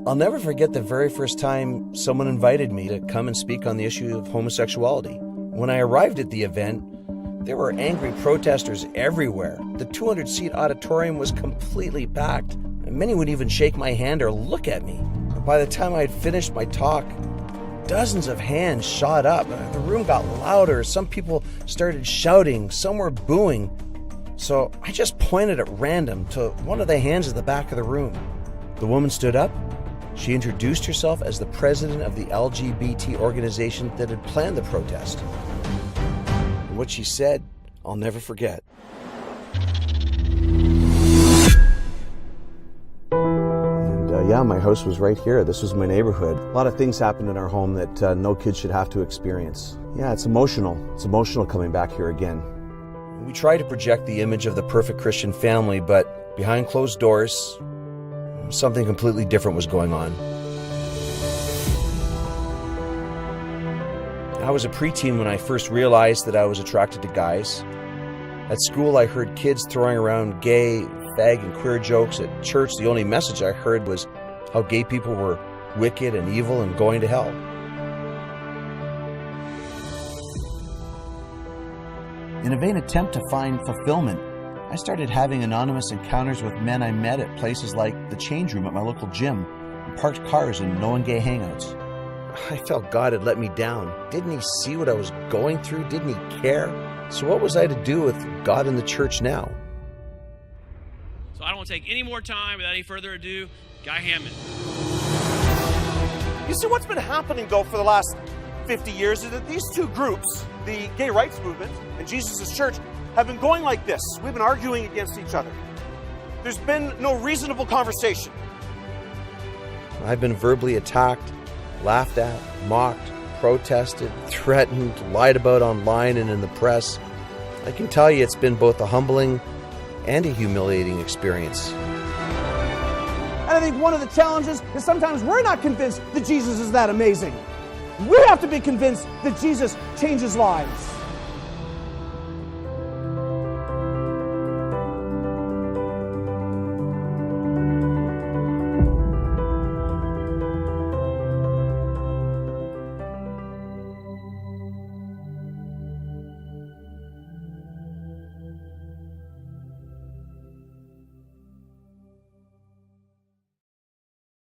I'll never forget the very first time someone invited me to come and speak on the issue of homosexuality. When I arrived at the event, there were angry protesters everywhere. The 200-seat auditorium was completely packed, and many would even shake my hand or look at me. By the time I had finished my talk, dozens of hands shot up. The room got louder. Some people started shouting. Some were booing. So I just pointed at random to one of the hands at the back of the room. The woman stood up. She introduced herself as the president of the LGBT organization that had planned the protest. And what she said, I'll never forget. And my house was right here. This was my neighborhood. A lot of things happened in our home that no kid should have to experience. Yeah, it's emotional. It's emotional coming back here again. We try to project the image of the perfect Christian family, but behind closed doors, something completely different was going on. I was a preteen when I first realized that I was attracted to guys. At school, I heard kids throwing around gay, fag, and queer jokes. At church, the only message I heard was how gay people were wicked and evil and going to hell. In a vain attempt to find fulfillment, I started having anonymous encounters with men I met at places like the change room at my local gym, and parked cars and known gay hangouts. I felt God had let me down. Didn't he see what I was going through? Didn't he care? So what was I to do with God in the church now? So I don't want to take any more time. Without any further ado, Guy Hammond. You see, what's been happening, though, for the last 50 years is that these two groups, the gay rights movement and Jesus' church, have been going like this. We've been arguing against each other. There's been no reasonable conversation. I've been verbally attacked, laughed at, mocked, protested, threatened, lied about online and in the press. I can tell you it's been both a humbling and a humiliating experience. And I think one of the challenges is sometimes we're not convinced that Jesus is that amazing. We have to be convinced that Jesus changes lives.